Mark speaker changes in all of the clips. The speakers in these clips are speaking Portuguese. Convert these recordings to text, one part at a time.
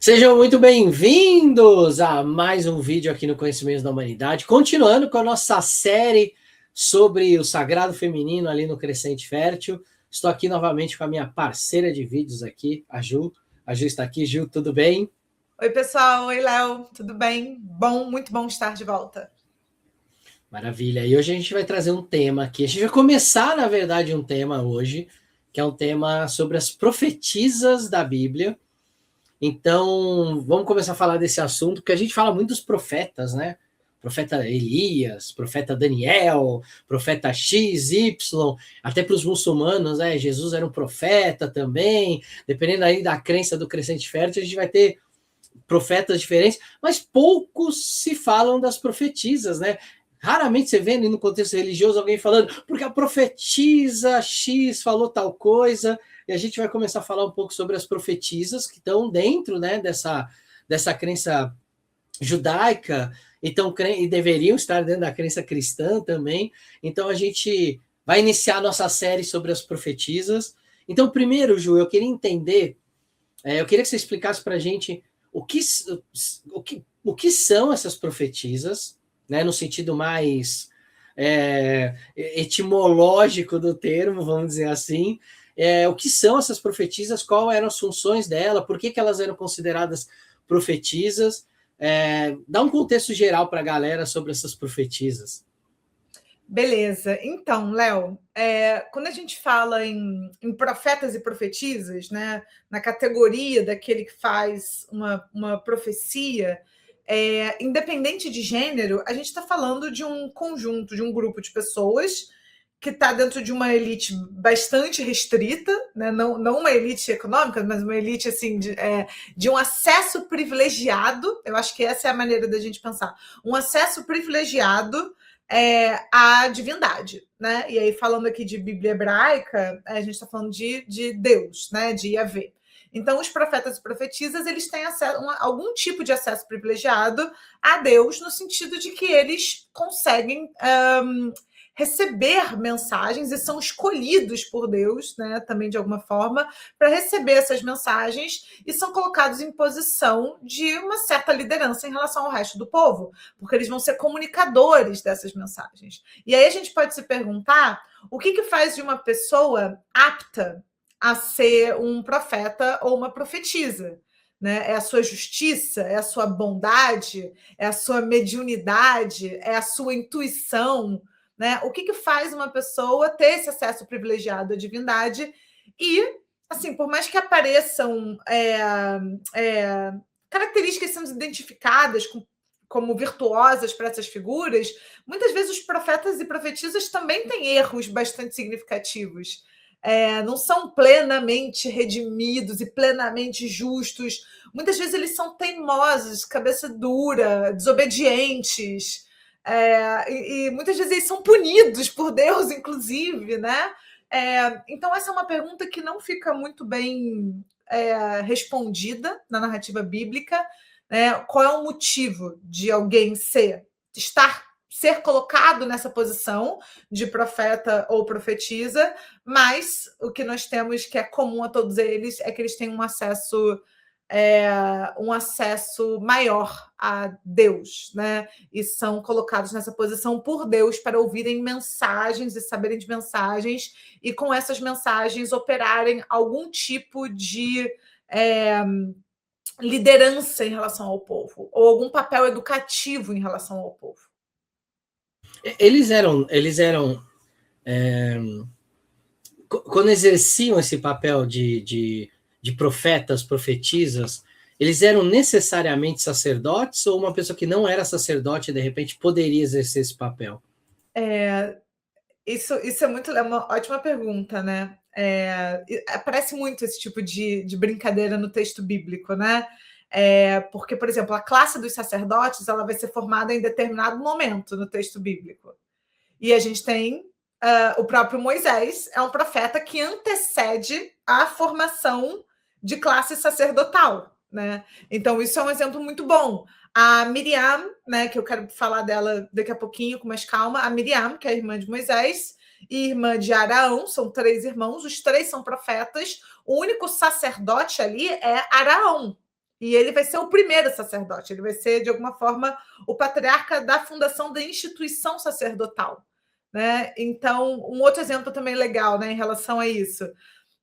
Speaker 1: Sejam muito bem-vindos a mais um vídeo aqui no Conhecimentos da Humanidade, continuando com a nossa série sobre o sagrado feminino ali no Crescente Fértil. Estou aqui novamente com a minha parceira de vídeos aqui, a Ju. A Ju está aqui. Ju, tudo bem?
Speaker 2: Oi, pessoal. Oi, Léo. Tudo bem? Muito bom estar de volta.
Speaker 1: Maravilha. E hoje a gente vai trazer um tema aqui. A gente vai começar, na verdade, um tema hoje, que é um tema sobre as profetisas da Bíblia. Então, vamos começar a falar desse assunto, porque a gente fala muito dos profetas, né? Profeta Elias, profeta Daniel, profeta X, Y, até para os muçulmanos, né? Jesus era um profeta também, dependendo aí da crença do Crescente Fértil, a gente vai ter profetas diferentes, mas poucos se falam das profetisas, né? Raramente você vê no contexto religioso alguém falando, porque a profetisa X falou tal coisa, e a gente vai começar a falar um pouco sobre as profetisas que estão dentro, né, dessa crença judaica, então, e deveriam estar dentro da crença cristã também. Então a gente vai iniciar a nossa série sobre as profetisas. Então, primeiro, Ju, eu queria entender, eu queria que você explicasse para a gente o que são essas profetisas, né, no sentido mais etimológico do termo, vamos dizer assim. O que são essas profetisas, qual eram as funções dela, por que elas eram consideradas profetisas. Dá um contexto geral para a galera sobre essas profetisas.
Speaker 2: Beleza. Então, Léo, quando a gente fala em profetas e profetisas, né, na categoria daquele que faz uma profecia, independente de gênero, a gente está falando de um conjunto, de um grupo de pessoas que está dentro de uma elite bastante restrita, né? Não uma elite econômica, mas uma elite assim, de um acesso privilegiado. Eu acho que essa é a maneira da gente pensar. Um acesso privilegiado à divindade, né? E aí, falando aqui de Bíblia hebraica, a gente está falando de Deus, né? De Yahvé. Então, os profetas e profetisas, eles têm algum tipo de acesso privilegiado a Deus, no sentido de que eles conseguem receber mensagens e são escolhidos por Deus, né, também de alguma forma, para receber essas mensagens e são colocados em posição de uma certa liderança em relação ao resto do povo, porque eles vão ser comunicadores dessas mensagens. E aí a gente pode se perguntar o que faz de uma pessoa apta a ser um profeta ou uma profetisa. Né? É a sua justiça, é a sua bondade, é a sua mediunidade, é a sua intuição, né? O que faz uma pessoa ter esse acesso privilegiado à divindade e, assim, por mais que apareçam características sendo identificadas como virtuosas para essas figuras, muitas vezes os profetas e profetisas também têm erros bastante significativos. Não são plenamente redimidos e plenamente justos. Muitas vezes eles são teimosos, cabeça dura, desobedientes. E muitas vezes eles são punidos por Deus, inclusive, né? Então, essa é uma pergunta que não fica muito bem respondida na narrativa bíblica, né? Qual é o motivo de alguém ser colocado nessa posição de profeta ou profetisa, mas o que nós temos que é comum a todos eles é que eles têm um acesso maior a Deus, né? E são colocados nessa posição por Deus para ouvirem mensagens e saberem de mensagens e com essas mensagens operarem algum tipo de liderança em relação ao povo ou algum papel educativo em relação ao povo.
Speaker 1: Eles eram quando exerciam esse papel de profetas, profetisas, eles eram necessariamente sacerdotes ou uma pessoa que não era sacerdote, de repente, poderia exercer esse papel?
Speaker 2: Isso é uma ótima pergunta, né? Aparece muito esse tipo de brincadeira no texto bíblico, né? Porque, por exemplo, a classe dos sacerdotes ela vai ser formada em determinado momento no texto bíblico. E a gente tem o próprio Moisés, é um profeta que antecede a formação de classe sacerdotal, né? Então, isso é um exemplo muito bom. A Miriam, né, que eu quero falar dela daqui a pouquinho com mais calma, a Miriam, que é a irmã de Moisés, e irmã de Araão, são 3 irmãos, os 3 são profetas, o único sacerdote ali é Araão. E ele vai ser o primeiro sacerdote, ele vai ser, de alguma forma, o patriarca da fundação da instituição sacerdotal. Né? Então, um outro exemplo também legal, né, em relação a isso.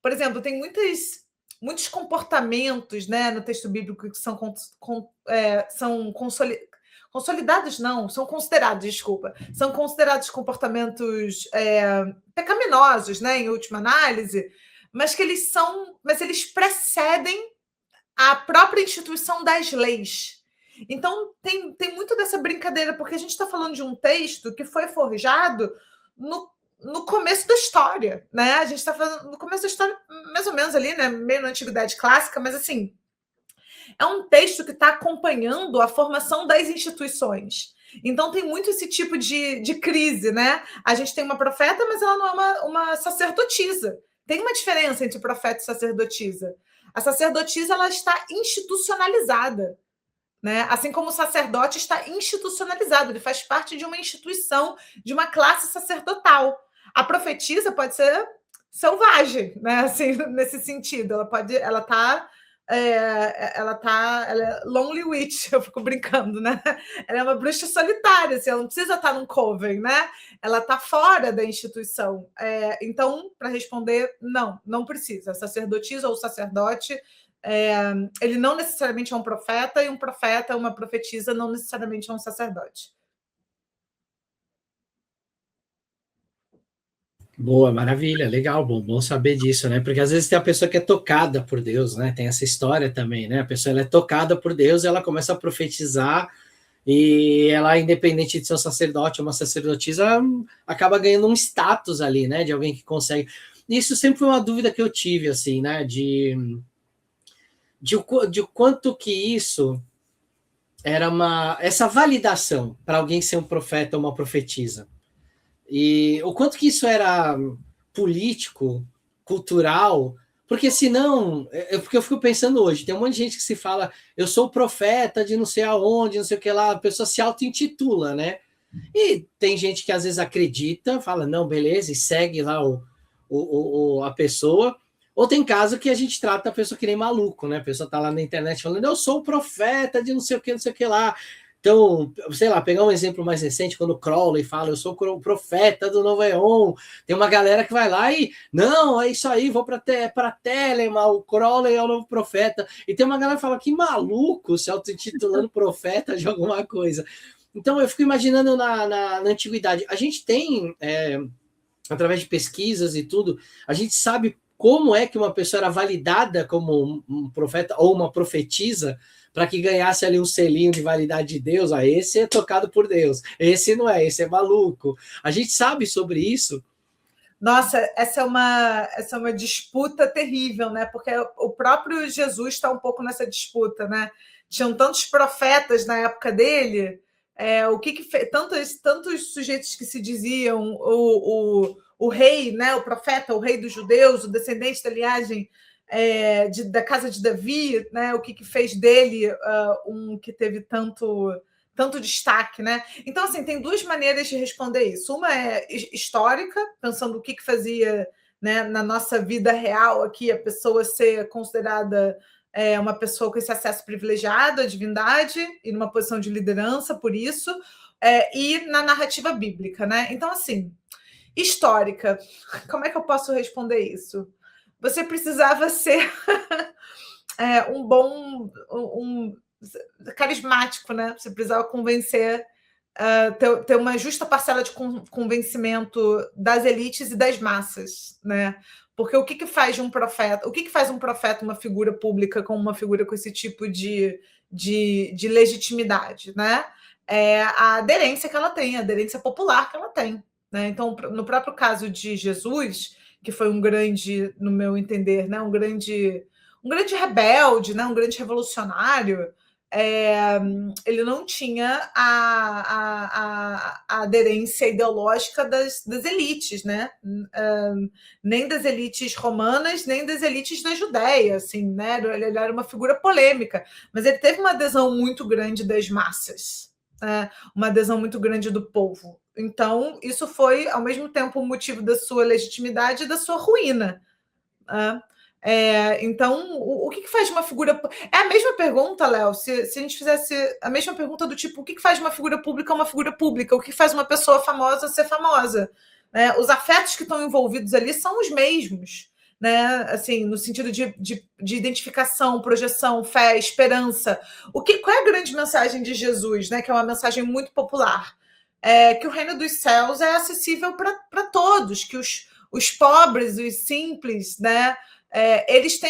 Speaker 2: Por exemplo, tem muitos comportamentos, né, no texto bíblico que são consolidados, não, são considerados, desculpa, são considerados comportamentos pecaminosos, né, em última análise, mas eles precedem a própria instituição das leis. Então, tem muito dessa brincadeira, porque a gente está falando de um texto que foi forjado no começo da história, né? A gente está falando no começo da história, mais ou menos ali, né? Meio na Antiguidade Clássica, mas assim, é um texto que está acompanhando a formação das instituições. Então tem muito esse tipo de crise, né? A gente tem uma profeta, mas ela não é uma sacerdotisa. Tem uma diferença entre profeta e sacerdotisa. A sacerdotisa ela está institucionalizada, né? Assim como o sacerdote está institucionalizado, ele faz parte de uma instituição, de uma classe sacerdotal. A profetisa pode ser selvagem, né? Assim, nesse sentido, ela é lonely witch, eu fico brincando, né? Ela é uma bruxa solitária, assim, ela não precisa estar num coven, né? Ela está fora da instituição. Então, para responder, não precisa. A sacerdotisa ou o sacerdote, ele não necessariamente é um profeta, e um profeta, uma profetisa, não necessariamente é um sacerdote.
Speaker 1: Boa, maravilha, legal, bom saber disso, né? Porque às vezes tem a pessoa que é tocada por Deus, né? Tem essa história também, né? A pessoa ela é tocada por Deus, ela começa a profetizar e ela, independente de ser um sacerdote ou uma sacerdotisa, acaba ganhando um status ali, né? De alguém que consegue. Isso sempre foi uma dúvida que eu tive, assim, né? De quanto que isso era essa validação para alguém ser um profeta ou uma profetisa. E o quanto que isso era político, cultural, porque senão, porque eu fico pensando hoje, tem um monte de gente que se fala, eu sou profeta de não sei aonde, não sei o que lá, a pessoa se auto-intitula, né? E tem gente que às vezes acredita, fala, não, beleza, e segue lá a pessoa, ou tem caso que a gente trata a pessoa que nem maluco, né? A pessoa tá lá na internet falando, eu sou o profeta de não sei o que lá. Então, sei lá, pegar um exemplo mais recente, quando o Crowley fala, eu sou o profeta do Novo Eon, tem uma galera que vai lá e, não, é isso aí, vou para Telema, o Crowley é o novo profeta. E tem uma galera que fala, que maluco, se auto-intitulando profeta de alguma coisa. Então, eu fico imaginando na antiguidade. A gente tem, através de pesquisas e tudo, a gente sabe como é que uma pessoa era validada como um profeta ou uma profetisa, para que ganhasse ali um selinho de validade de Deus. Esse é tocado por Deus, esse não é, esse é maluco. A gente sabe sobre isso.
Speaker 2: Nossa, essa é uma disputa terrível, né? Porque o próprio Jesus está um pouco nessa disputa, né? Tinham tantos profetas na época dele, o que fez? Tantos sujeitos que se diziam o rei, né? O profeta, o rei dos judeus, o descendente da linhagem da casa de Davi, né? O que fez dele um que teve tanto destaque, né? Então, assim, tem duas maneiras de responder isso. Uma é histórica, pensando o que fazia, né, na nossa vida real aqui a pessoa ser considerada uma pessoa com esse acesso privilegiado à divindade e numa posição de liderança, por isso, e na narrativa bíblica, né? Então, assim, histórica, como é que eu posso responder isso? Você precisava ser carismático, né? Você precisava convencer, ter uma justa parcela de convencimento das elites e das massas, né? Porque o que faz de um profeta? O que faz um profeta uma figura pública como uma figura com esse tipo de legitimidade, né? É a aderência que ela tem, a aderência popular que ela tem, né? Então, no próprio caso de Jesus, que foi um grande, no meu entender, né? um grande rebelde, né? Um grande revolucionário, ele não tinha a aderência ideológica das elites, né? Nem das elites romanas, nem das elites da Judéia, assim, né? Ele era uma figura polêmica, mas ele teve uma adesão muito grande das massas, né? Uma adesão muito grande do povo. Então, isso foi, ao mesmo tempo, o motivo da sua legitimidade e da sua ruína, né? Então, o que faz de uma figura... É a mesma pergunta, Léo, se a gente fizesse a mesma pergunta do tipo, o que faz de uma figura pública? O que faz uma pessoa famosa ser famosa? Né? Os afetos que estão envolvidos ali são os mesmos, né? Assim, no sentido de identificação, projeção, fé, esperança. Qual é a grande mensagem de Jesus, né? Que é uma mensagem muito popular? Que o reino dos céus é acessível para todos, que os pobres, os simples, né? Eles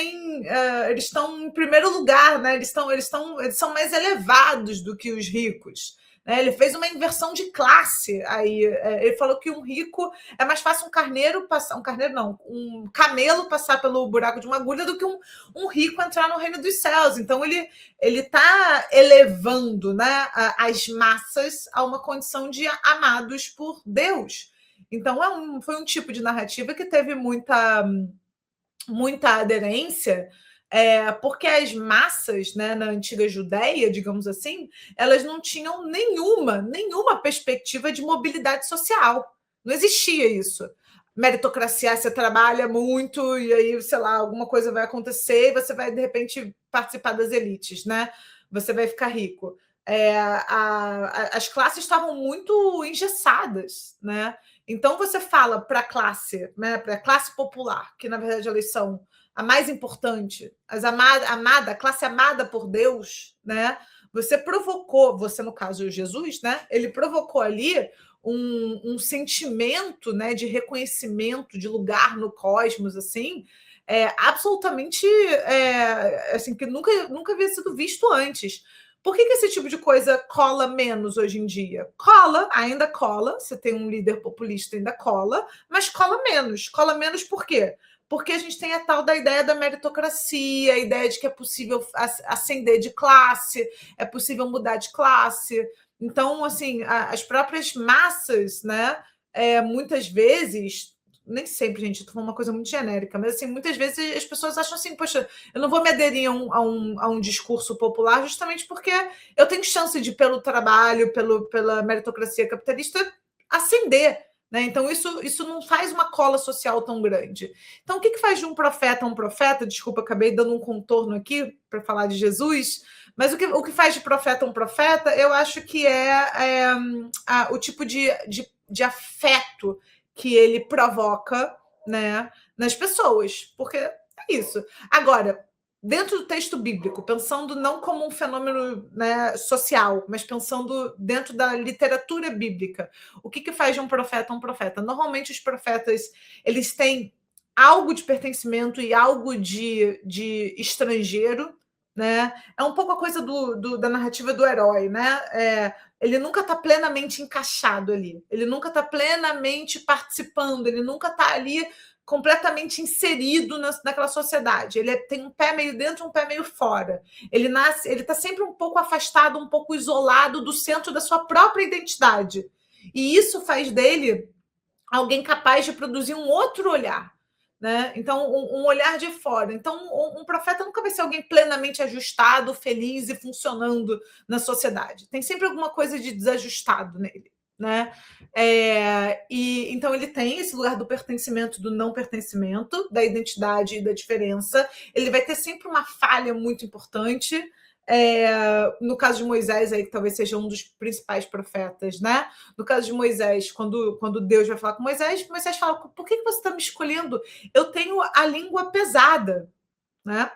Speaker 2: estão em primeiro lugar, né? Eles são mais elevados do que os ricos. Né? Ele fez uma inversão de classe. Aí ele falou que um rico é mais fácil um camelo passar pelo buraco de uma agulha do que um rico entrar no reino dos céus. Então ele está elevando, né, as massas a uma condição de amados por Deus. Então foi um tipo de narrativa que teve muita aderência, porque as massas, né, na antiga Judéia, digamos assim, elas não tinham nenhuma perspectiva de mobilidade social. Não existia isso. Meritocracia, você trabalha muito e aí, sei lá, alguma coisa vai acontecer e você vai, de repente, participar das elites, né? Você vai ficar rico. As classes estavam muito engessadas, né? Então você fala para a classe, né, para a classe popular, que na verdade eles são a mais importante, a classe amada por Deus, né? Você no caso Jesus, né? Ele provocou ali um sentimento, né, de reconhecimento, de lugar no cosmos, assim, absolutamente assim, que nunca havia sido visto antes. Por que esse tipo de coisa cola menos hoje em dia? Ainda cola, você tem um líder populista, ainda cola, mas cola menos. Cola menos por quê? Porque a gente tem a tal da ideia da meritocracia, a ideia de que é possível ascender de classe, é possível mudar de classe. Então, assim, as próprias massas, né, muitas vezes, nem sempre, gente, estou falando uma coisa muito genérica, mas assim, muitas vezes as pessoas acham assim, poxa, eu não vou me aderir a um discurso popular justamente porque eu tenho chance de, pelo trabalho, pela meritocracia capitalista, ascender. Né? Então, isso não faz uma cola social tão grande. Então, o que faz de um profeta um profeta? Desculpa, acabei dando um contorno aqui para falar de Jesus, mas o que faz de profeta um profeta, eu acho que o tipo de afeto que ele provoca, né, nas pessoas, porque é isso. Agora, dentro do texto bíblico, pensando não como um fenômeno, né, social, mas pensando dentro da literatura bíblica, o que faz de um profeta um profeta? Normalmente os profetas, eles têm algo de pertencimento e algo de estrangeiro, né? É um pouco a coisa da narrativa do herói, né? Ele nunca está plenamente encaixado ali, ele nunca está plenamente participando, ele nunca está ali completamente inserido naquela sociedade. Ele tem um pé meio dentro, um pé meio fora. Ele está sempre um pouco afastado, um pouco isolado do centro da sua própria identidade. E isso faz dele alguém capaz de produzir um outro olhar. Né? Então, um olhar de fora. Então, um profeta nunca vai ser alguém plenamente ajustado, feliz e funcionando na sociedade. Tem sempre alguma coisa de desajustado nele. Né? Então ele tem esse lugar do pertencimento, do não pertencimento, da identidade e da diferença. Ele vai ter sempre uma falha muito importante. No caso de Moisés, aí, que talvez seja um dos principais profetas, né? No caso de Moisés, quando Deus vai falar com Moisés, Moisés fala: por que você está me escolhendo? Eu tenho a língua pesada, né?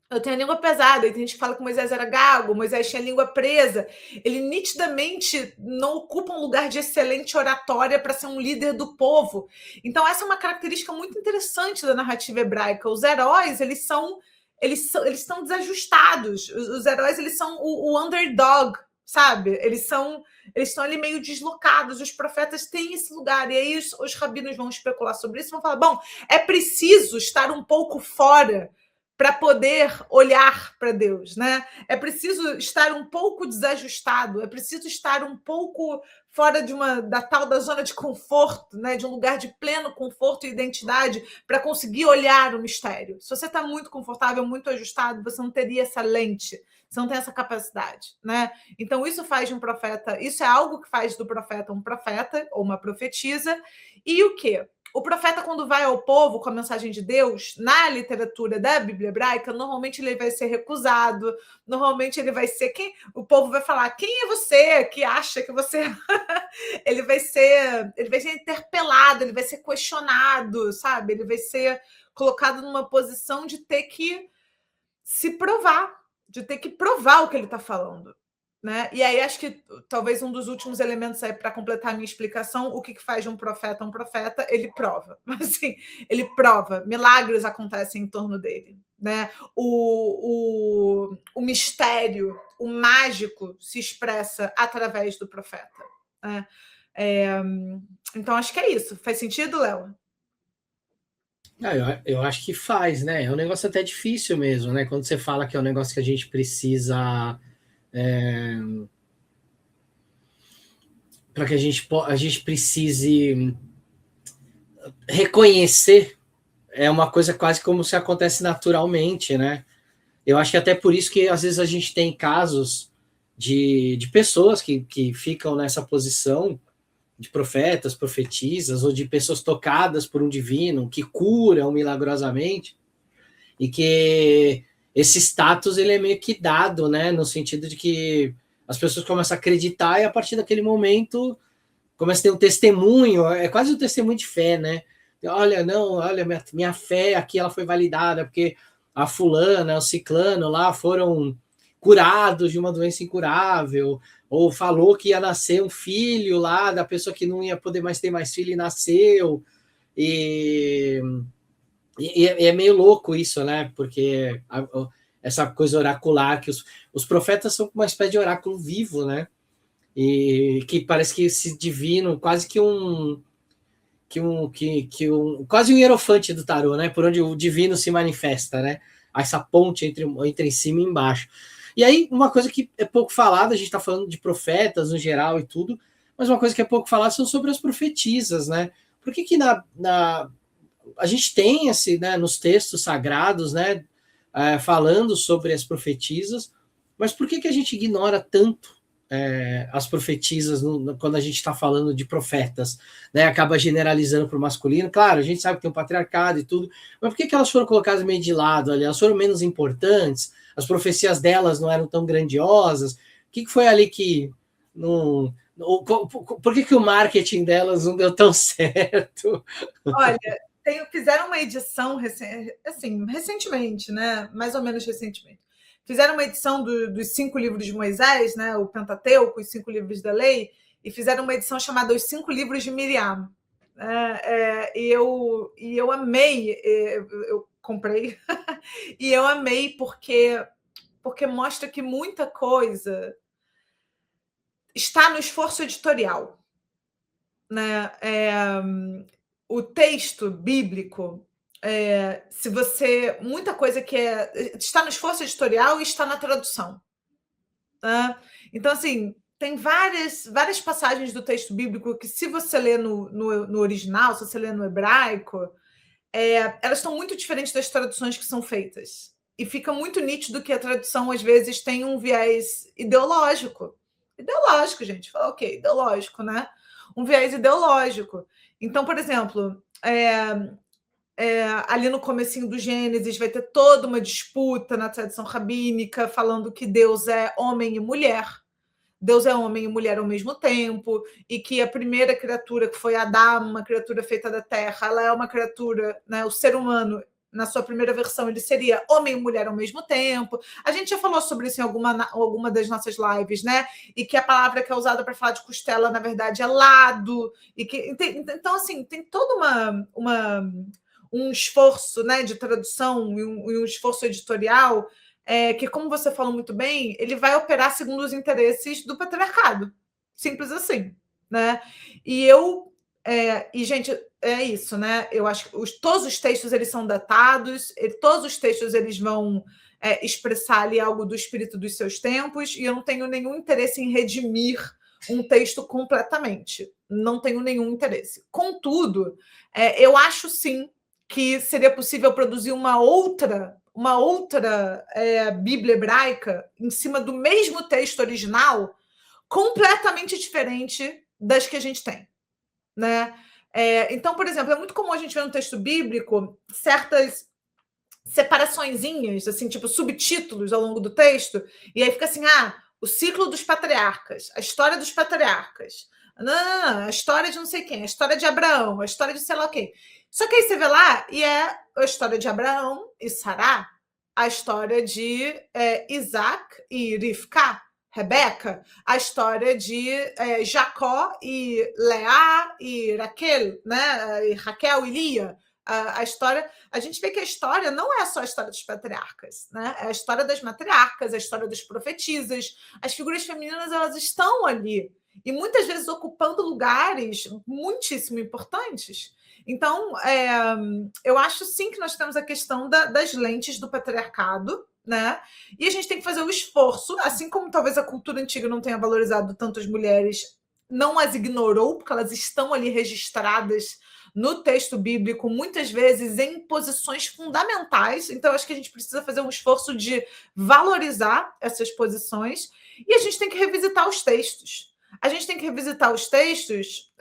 Speaker 2: Eu tenho a língua pesada. E tem gente que fala que Moisés era gago, Moisés tinha a língua presa. Ele nitidamente não ocupa um lugar de excelente oratória para ser um líder do povo. Então, essa é uma característica muito interessante da narrativa hebraica. Os heróis, eles estão desajustados. Os heróis, eles são o underdog, sabe? Eles estão ali meio deslocados. Os profetas têm esse lugar. E aí os rabinos vão especular sobre isso, vão falar: bom, é preciso estar um pouco fora para poder olhar para Deus, né? É preciso estar um pouco desajustado, é preciso estar um pouco fora da tal da zona de conforto, né? De um lugar de pleno conforto e identidade para conseguir olhar o mistério. Se você está muito confortável, muito ajustado, você não teria essa lente, você não tem essa capacidade, né? Então isso faz de um profeta, isso é algo que faz do profeta um profeta ou uma profetisa. E o quê? O profeta, quando vai ao povo com a mensagem de Deus, na literatura da Bíblia hebraica, normalmente ele vai ser recusado, normalmente ele vai ser quem o povo vai falar: quem é você que acha que você ele vai ser interpelado, ele vai ser questionado, sabe? Ele vai ser colocado numa posição de ter que se provar, de ter que provar o que ele está falando. Né? E aí acho que talvez um dos últimos elementos aí para completar a minha explicação, o que faz de um profeta, ele prova. Mas assim, ele prova, milagres acontecem em torno dele. Né? O mistério, o mágico se expressa através do profeta. Né? Então acho que é isso. Faz sentido, Léo?
Speaker 1: Eu acho que faz, né? É um negócio até difícil mesmo, né? Quando você fala que é um negócio que a gente precisa... para que a gente precise reconhecer, é uma coisa quase como se acontece naturalmente, né? Eu acho que até por isso que às vezes a gente tem casos de pessoas que ficam nessa posição de profetas, profetisas, ou de pessoas tocadas por um divino, que curam milagrosamente, e que esse status ele é meio que dado, né? No sentido de que as pessoas começam a acreditar e a partir daquele momento começa a ter um testemunho, é quase um testemunho de fé, né? Olha, minha fé aqui ela foi validada, porque a fulana, o ciclano lá foram curados de uma doença incurável, ou falou que ia nascer um filho lá da pessoa que não ia poder mais ter mais filho e nasceu. E é meio louco isso, né? Porque essa coisa oracular, que os profetas são uma espécie de oráculo vivo, né? E que parece que esse divino, quase que quase um hierofante do tarô, né? Por onde o divino se manifesta, né? Essa ponte entre cima e embaixo. E aí, uma coisa que é pouco falada, a gente está falando de profetas no geral e tudo, mas uma coisa que é pouco falada são sobre as profetisas, né? Por que a gente tem esse, né, nos textos sagrados, né, falando sobre as profetisas, mas por que a gente ignora tanto as profetisas quando a gente está falando de profetas, né? Acaba generalizando para o masculino. Claro, a gente sabe que tem um patriarcado e tudo, mas por que elas foram colocadas meio de lado ali? Elas foram menos importantes? As profecias delas não eram tão grandiosas? O que foi ali que não... Por que o marketing delas não deu tão certo?
Speaker 2: Olha, fizeram uma edição recentemente, né? Mais ou menos recentemente. Fizeram uma edição dos 5 livros de Moisés, né? O Pentateuco, os 5 livros da lei, e fizeram uma edição chamada Os 5 Livros de Miriam. E eu amei, eu comprei, e eu amei porque mostra que muita coisa está no esforço editorial. Né? O texto bíblico, se você muita coisa que está no esforço editorial e está na tradução. Né? Então, assim, tem várias passagens do texto bíblico que, se você lê no original, se você lê no hebraico, elas estão muito diferentes das traduções que são feitas. E fica muito nítido que a tradução, às vezes, tem um viés ideológico. Ideológico, gente. Fala, ok, ideológico, né? Um viés ideológico. Então, por exemplo, ali no comecinho do Gênesis vai ter toda uma disputa na tradição rabínica falando que Deus é homem e mulher. Deus é homem e mulher ao mesmo tempo, e que a primeira criatura, que foi Adão, uma criatura feita da terra, ela é uma criatura, né, o ser humano, na sua primeira versão, ele seria homem e mulher ao mesmo tempo. A gente já falou sobre isso em alguma das nossas lives, né? E que a palavra que é usada para falar de costela, na verdade, é lado. Então, assim, tem todo um esforço, né, de tradução e um esforço editorial que, como você falou muito bem, ele vai operar segundo os interesses do patriarcado. Simples assim. Né? Gente, é isso, né? Eu acho que todos os textos eles são datados, todos os textos eles vão expressar ali algo do espírito dos seus tempos, e eu não tenho nenhum interesse em redimir um texto completamente. Não tenho nenhum interesse. Contudo, eu acho sim que seria possível produzir uma outra Bíblia hebraica em cima do mesmo texto original, completamente diferente das que a gente tem. Né? Então, por exemplo, é muito comum a gente ver no texto bíblico certas separaçõezinhas, assim, tipo subtítulos ao longo do texto, e aí fica assim, o ciclo dos patriarcas, a história dos patriarcas, não, a história de não sei quem, a história de Abraão, a história de sei lá quem. Só que aí você vê lá, e é a história de Abraão e Sará, a história de Isaac e Rivka, Rebeca, a história de Jacó e Leá e Raquel, né? E Raquel e Lia. A história, a gente vê que a história não é só a história dos patriarcas, né? É a história das matriarcas, a história das profetisas. As figuras femininas, elas estão ali e muitas vezes ocupando lugares muitíssimo importantes. Então, eu acho sim que nós temos a questão das lentes do patriarcado, né? E a gente tem que fazer o esforço, assim como talvez a cultura antiga não tenha valorizado tanto as mulheres, não as ignorou, porque elas estão ali registradas no texto bíblico, muitas vezes em posições fundamentais. Então, acho que a gente precisa fazer um esforço de valorizar essas posições e a gente tem que revisitar os textos. A gente tem que revisitar os textos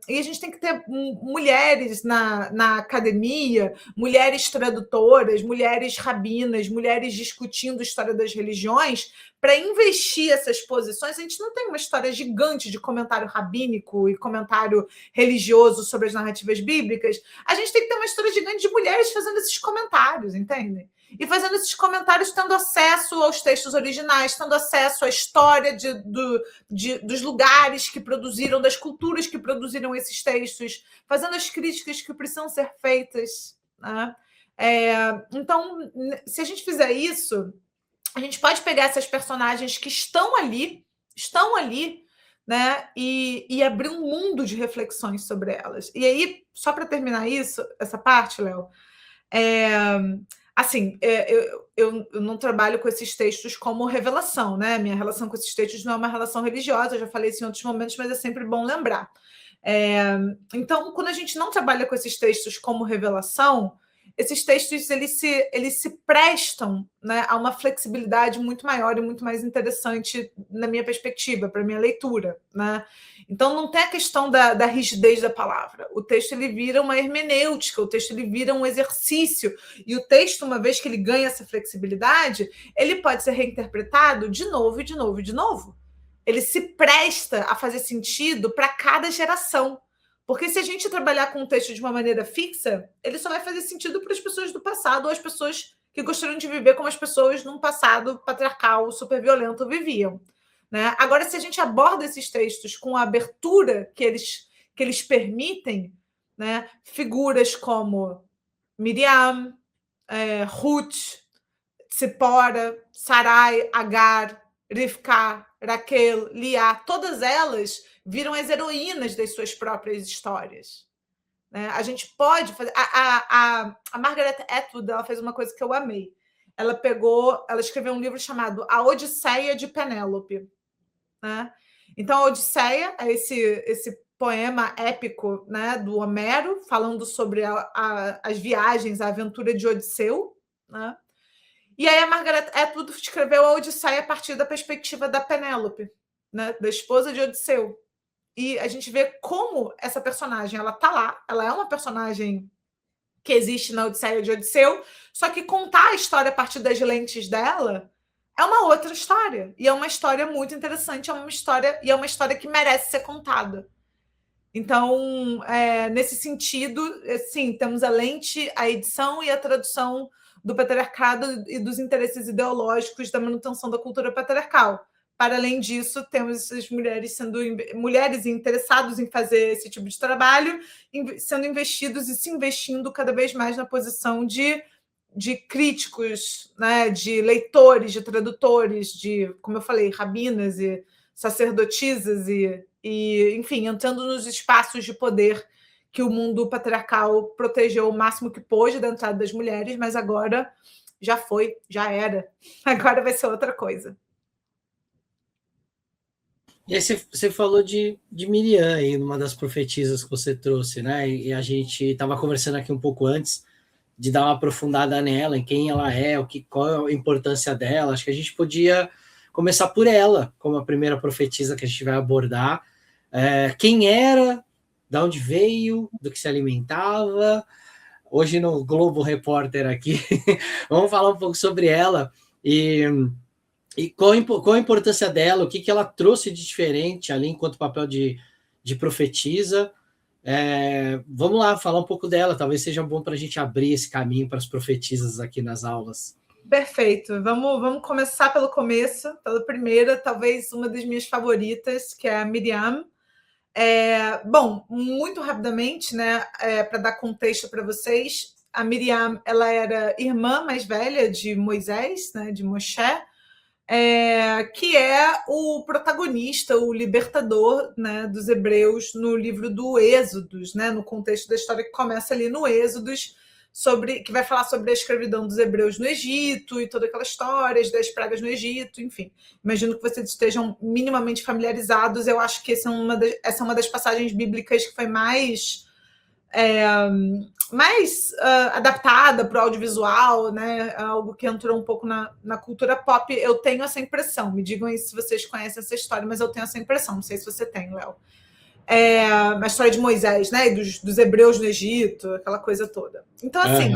Speaker 2: e a gente tem que ter mulheres na academia, mulheres tradutoras, mulheres rabinas, mulheres discutindo a história das religiões, para investir essas posições. A gente não tem uma história gigante de comentário rabínico e comentário religioso sobre as narrativas bíblicas. A gente tem que ter uma história gigante de mulheres fazendo esses comentários, entendem? E fazendo esses comentários, tendo acesso aos textos originais, tendo acesso à história dos lugares que produziram, das culturas que produziram esses textos, fazendo as críticas que precisam ser feitas, né? Então, se a gente fizer isso, a gente pode pegar essas personagens que estão ali, né? E abrir um mundo de reflexões sobre elas. E aí, só para terminar essa parte, Léo, assim, eu não trabalho com esses textos como revelação, né? Minha relação com esses textos não é uma relação religiosa, eu já falei isso em outros momentos, mas é sempre bom lembrar. Então, quando a gente não trabalha com esses textos como revelação, esses textos eles se prestam, né, a uma flexibilidade muito maior e muito mais interessante na minha perspectiva, para a minha leitura, né? Então não tem a questão da rigidez da palavra. O texto ele vira uma hermenêutica, o texto ele vira um exercício, e o texto, uma vez que ele ganha essa flexibilidade, ele pode ser reinterpretado de novo e de novo e de novo. Ele se presta a fazer sentido para cada geração. Porque se a gente trabalhar com o texto de uma maneira fixa, ele só vai fazer sentido para as pessoas do passado ou as pessoas que gostariam de viver como as pessoas num passado patriarcal, super violento viviam, né? Agora, se a gente aborda esses textos com a abertura que eles permitem, né? Figuras como Miriam, Ruth, Tzipora, Sarai, Agar, Rivka, Raquel, Lia, todas elas viram as heroínas das suas próprias histórias. Né? A gente pode fazer... A Margaret Atwood, ela fez uma coisa que eu amei. Ela escreveu um livro chamado A Odisseia de Penélope. Né? Então, a Odisseia é esse poema épico, né, do Homero, falando sobre as viagens, a aventura de Odisseu. Né? E aí a Margaret Atwood escreveu a Odisseia a partir da perspectiva da Penélope, né, da esposa de Odisseu. E a gente vê como essa personagem, ela tá lá, ela é uma personagem que existe na Odisseia de Odisseu, só que contar a história a partir das lentes dela é uma outra história. E é uma história muito interessante, é uma história que merece ser contada. Então, nesse sentido, sim, temos a lente, a edição e a tradução do patriarcado e dos interesses ideológicos da manutenção da cultura patriarcal. Para além disso, temos essas mulheres sendo mulheres interessadas em fazer esse tipo de trabalho, sendo investidos e se investindo cada vez mais na posição de críticos, né, de leitores, de tradutores, de, como eu falei, rabinas e sacerdotisas e, enfim, entrando nos espaços de poder que o mundo patriarcal protegeu o máximo que pôde da entrada das mulheres, mas agora já foi, já era. Agora vai ser outra coisa.
Speaker 1: E aí você falou de Miriam aí, uma das profetisas que você trouxe, né? E a gente estava conversando aqui um pouco antes de dar uma aprofundada nela, em quem ela é, qual é a importância dela. Acho que a gente podia começar por ela, como a primeira profetisa que a gente vai abordar. Quem era de onde veio, do que se alimentava. Hoje no Globo Repórter aqui, vamos falar um pouco sobre ela e qual a importância dela, o que ela trouxe de diferente ali enquanto papel de profetisa. Vamos lá, falar um pouco dela, talvez seja bom para a gente abrir esse caminho para as profetisas aqui nas aulas.
Speaker 2: Perfeito, vamos começar pelo começo, pela primeira, talvez uma das minhas favoritas, que é a Miriam. Bom, muito rapidamente, né, para dar contexto para vocês, a Miriam, ela era irmã mais velha de Moisés, né, de Moshe, que é o protagonista, o libertador, né, dos hebreus no livro do Êxodos, né, no contexto da história que começa ali no Êxodos, que vai falar sobre a escravidão dos hebreus no Egito e toda aquela história, as 10 pragas no Egito, enfim. Imagino que vocês estejam minimamente familiarizados. Eu acho que essa é uma das passagens bíblicas que foi mais adaptada para o audiovisual, né? Algo que entrou um pouco na cultura pop. Eu tenho essa impressão. Me digam aí se vocês conhecem essa história, mas eu tenho essa impressão. Não sei se você tem, Léo. A história de Moisés, né? E dos hebreus no Egito, aquela coisa toda. Então, assim,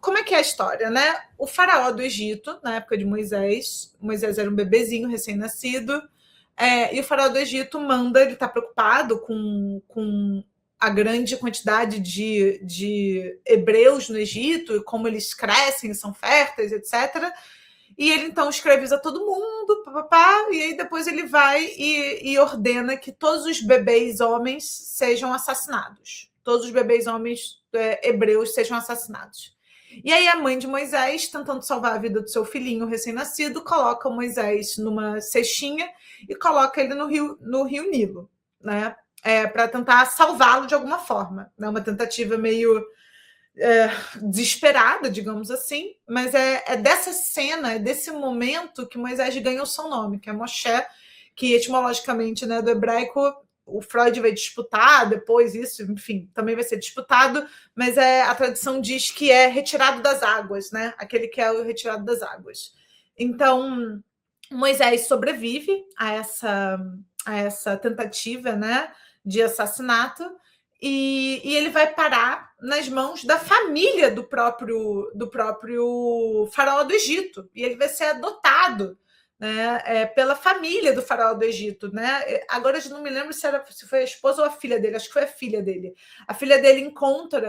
Speaker 2: como é que é a história, né? O faraó do Egito, na época de Moisés era um bebezinho recém-nascido, e o faraó do Egito ele está preocupado com a grande quantidade de hebreus no Egito, e como eles crescem, são férteis, etc., e ele, então, escraviza todo mundo, e aí depois ele vai e ordena que todos os bebês homens sejam assassinados. Todos os bebês homens hebreus sejam assassinados. E aí a mãe de Moisés, tentando salvar a vida do seu filhinho recém-nascido, coloca o Moisés numa cestinha e coloca ele no rio Nilo, né? Para tentar salvá-lo de alguma forma. Né? Uma tentativa meio desesperada, digamos assim, mas é dessa cena, é desse momento que Moisés ganha o seu nome, que é Moshe, que etimologicamente, né, do hebraico, o Freud vai disputar depois isso, enfim, também vai ser disputado, mas a tradição diz que é retirado das águas, né? Aquele que é o retirado das águas. Então, Moisés sobrevive a essa tentativa, né, de assassinato, e ele vai parar nas mãos da família do próprio faraó do Egito, e ele vai ser adotado, né, pela família do faraó do Egito, né? Agora eu não me lembro se foi a esposa ou a filha dele, acho que foi a filha dele. A filha dele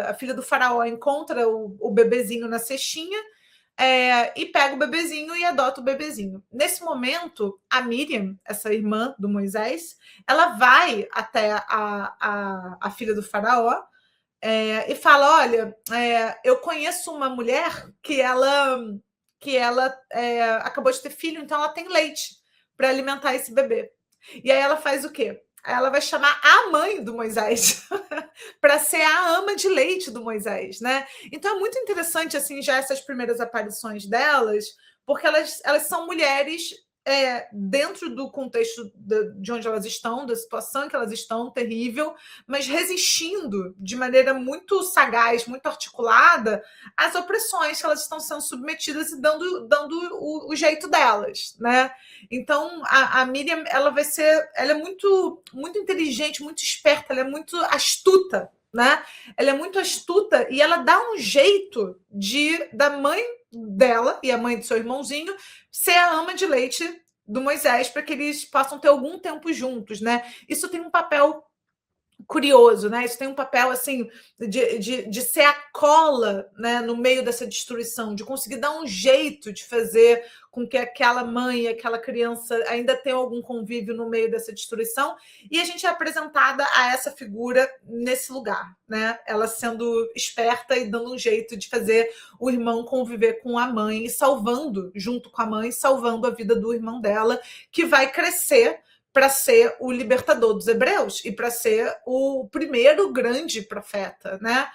Speaker 2: a filha do faraó encontra o bebezinho na cestinha, e pega o bebezinho e adota o bebezinho. Nesse momento, a Miriam, essa irmã do Moisés, ela vai até a filha do faraó e fala: olha, eu conheço uma mulher que ela acabou de ter filho, então ela tem leite para alimentar esse bebê. E aí ela faz o quê? Ela vai chamar a mãe do Moisés para ser a ama de leite do Moisés, né? Então é muito interessante assim já essas primeiras aparições delas, porque elas são mulheres dentro do contexto de onde elas estão, da situação em que elas estão, terrível, mas resistindo de maneira muito sagaz, muito articulada às opressões que elas estão sendo submetidas e dando o jeito delas, né? Então a Miriam ela é muito inteligente, muito esperta, ela é muito astuta, né? Ela é muito astuta e ela dá um jeito da mãe dela e a mãe do seu irmãozinho ser a ama de leite do Moisés para que eles possam ter algum tempo juntos, né? Isso tem um papel curioso, né? Isso tem um papel assim de ser a cola, né, no meio dessa destruição, de conseguir dar um jeito de fazer com que aquela mãe e aquela criança ainda tenham algum convívio no meio dessa destruição, e a gente é apresentada a essa figura nesse lugar, né? Ela sendo esperta e dando um jeito de fazer o irmão conviver com a mãe e salvando, junto com a mãe, salvando a vida do irmão dela, que vai crescer para ser o libertador dos hebreus e para ser o primeiro grande profeta, né?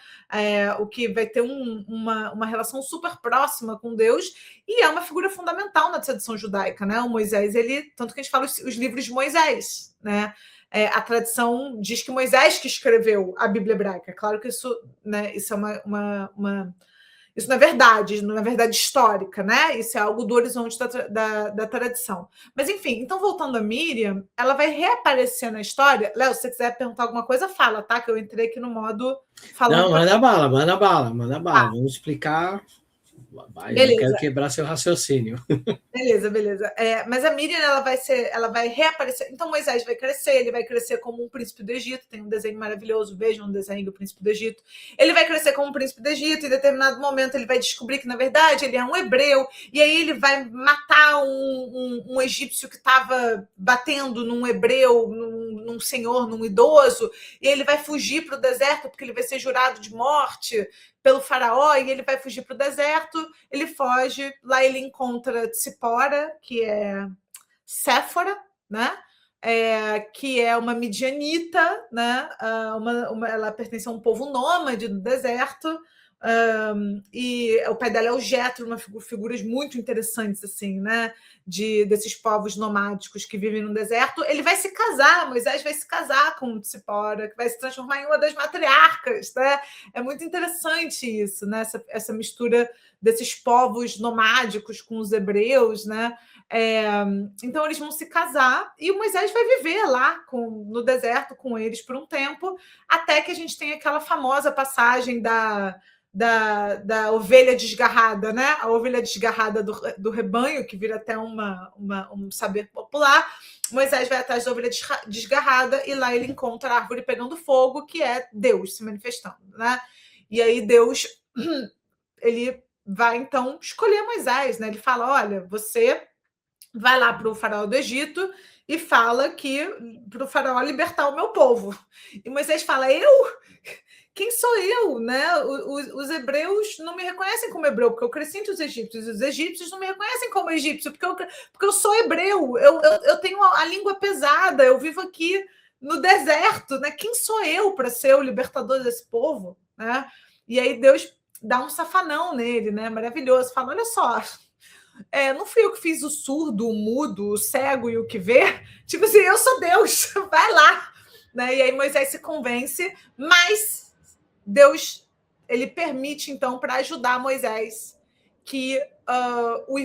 Speaker 2: O que vai ter uma relação super próxima com Deus e é uma figura fundamental na tradição judaica, né? O Moisés, tanto que a gente fala os livros de Moisés, né? A tradição diz que Moisés que escreveu a Bíblia hebraica. Claro que isso, né? Isso é uma Isso não é verdade histórica, né? Isso é algo do horizonte da tradição. Mas, enfim, então, voltando a Miriam, ela vai reaparecer na história. Léo, se você quiser perguntar alguma coisa, fala, tá? Que eu entrei aqui no modo falando.
Speaker 1: Não, manda bala, manda bala, manda bala. Vamos explicar. Eu não quero
Speaker 2: Beleza.
Speaker 1: quebrar seu raciocínio.
Speaker 2: Beleza, beleza. Mas a Miriam, ela vai reaparecer. Então Moisés vai crescer, ele vai crescer como um príncipe do Egito. Tem um desenho maravilhoso, vejam um desenho do príncipe do Egito. Ele vai crescer como um príncipe do Egito, e em determinado momento ele vai descobrir que, na verdade, ele é um hebreu, e aí ele vai matar um egípcio que estava batendo num hebreu, num senhor, num idoso, e ele vai fugir para o deserto, porque ele vai ser jurado de morte pelo faraó, e ele vai fugir para o deserto, ele foge, lá ele encontra Tsipora, que é Séfora, né? Que é uma midianita, né? Ela pertence a um povo nômade do deserto, e o pai dela é o Jetro, figuras muito interessantes assim, né? Desses povos nomádicos que vivem no deserto. Ele vai se casar, Moisés vai se casar com Tsipora, que vai se transformar em uma das matriarcas, né? É muito interessante isso, né? Essa mistura desses povos nomádicos com os hebreus, né? Então eles vão se casar e o Moisés vai viver lá no deserto com eles por um tempo, até que a gente tem aquela famosa passagem da ovelha desgarrada, né? A ovelha desgarrada do rebanho, que vira até um saber popular. Moisés vai atrás da ovelha desgarrada e lá ele encontra a árvore pegando fogo, que é Deus se manifestando, né? E aí Deus, ele vai então escolher Moisés, né? Ele fala, olha, você vai lá para o faraó do Egito e fala que para o faraó libertar o meu povo. E Moisés fala, quem sou eu, né? Os hebreus não me reconhecem como hebreu, porque eu cresci entre os egípcios, e os egípcios não me reconhecem como egípcio, porque eu sou hebreu, eu tenho a língua pesada, eu vivo aqui no deserto, né? Quem sou eu para ser o libertador desse povo, né? E aí Deus dá um safanão nele, né? Maravilhoso, fala, olha só, não fui eu que fiz o surdo, o mudo, o cego e o que vê, tipo assim, eu sou Deus, vai lá, né? E aí Moisés se convence, mas Deus, ele permite, então, para ajudar Moisés, que os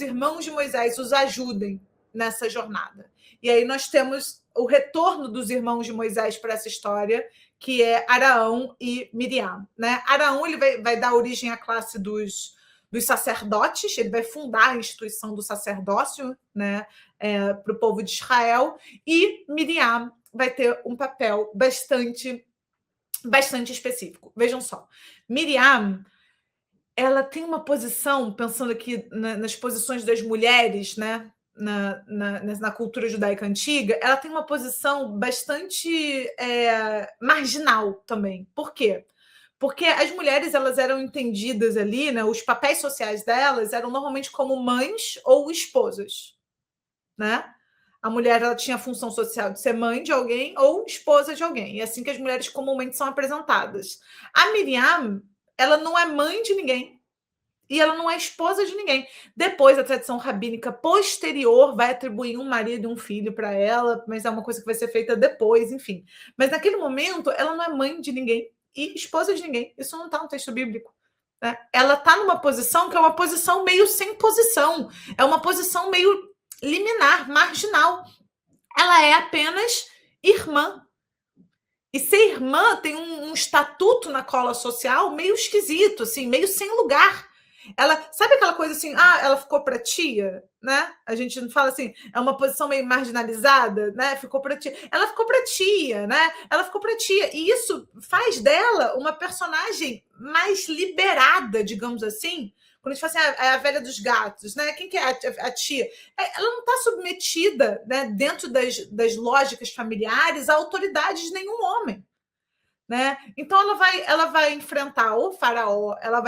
Speaker 2: irmãos de Moisés os ajudem nessa jornada. E aí nós temos o retorno dos irmãos de Moisés para essa história, que é Araão e Miriam, né? Araão, ele vai dar origem à classe dos sacerdotes, ele vai fundar a instituição do sacerdócio, né, para o povo de Israel, e Miriam vai ter um papel bastante específico. Vejam só, Miriam, ela tem uma posição, pensando aqui nas posições das mulheres, né, na cultura judaica antiga, ela tem uma posição bastante marginal também. Por quê? Porque as mulheres, elas eram entendidas ali, né, os papéis sociais delas eram normalmente como mães ou esposas, né? A mulher, ela tinha a função social de ser mãe de alguém ou esposa de alguém. E é assim que as mulheres comumente são apresentadas. A Miriam, ela não é mãe de ninguém e ela não é esposa de ninguém. Depois, a tradição rabínica posterior vai atribuir um marido e um filho para ela, mas é uma coisa que vai ser feita depois, enfim. Mas naquele momento, ela não é mãe de ninguém e esposa de ninguém. Isso não está no texto bíblico, né? Ela está numa posição que é uma posição meio sem posição. É uma posição meio liminar, marginal. Ela é apenas irmã. E ser irmã tem um estatuto na cola social meio esquisito, assim, meio sem lugar. Ela, sabe aquela coisa assim, ela ficou para tia, né? A gente não fala assim, é uma posição meio marginalizada, né? Ficou para tia. Ela ficou para tia, né? Ela ficou para tia. E isso faz dela uma personagem mais liberada, digamos assim. Quando a gente fala assim, a velha dos gatos, né? Quem que é a tia? Ela não está submetida, né, dentro das lógicas familiares a autoridades de nenhum homem, né? Então ela vai enfrentar o faraó, ela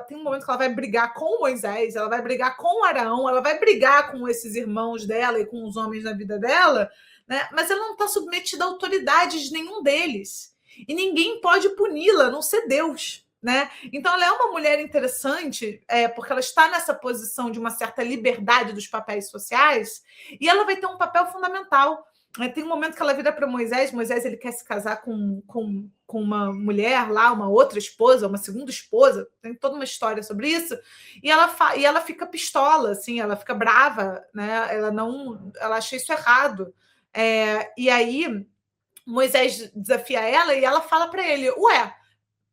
Speaker 2: tem um momento que ela vai brigar com Moisés, ela vai brigar com Araão, ela vai brigar com esses irmãos dela e com os homens da vida dela, né? Mas ela não está submetida a autoridades de nenhum deles. E ninguém pode puni-la, a não ser Deus, né? Então ela é uma mulher interessante, porque ela está nessa posição de uma certa liberdade dos papéis sociais, e ela vai ter um papel fundamental, Tem um momento que ela vira para Moisés. Moisés, ele quer se casar com uma mulher lá, uma outra esposa, uma segunda esposa, tem toda uma história sobre isso, e ela fica pistola, assim, ela fica brava, né? Ela acha isso errado. E aí Moisés desafia ela e ela fala para ele: ué,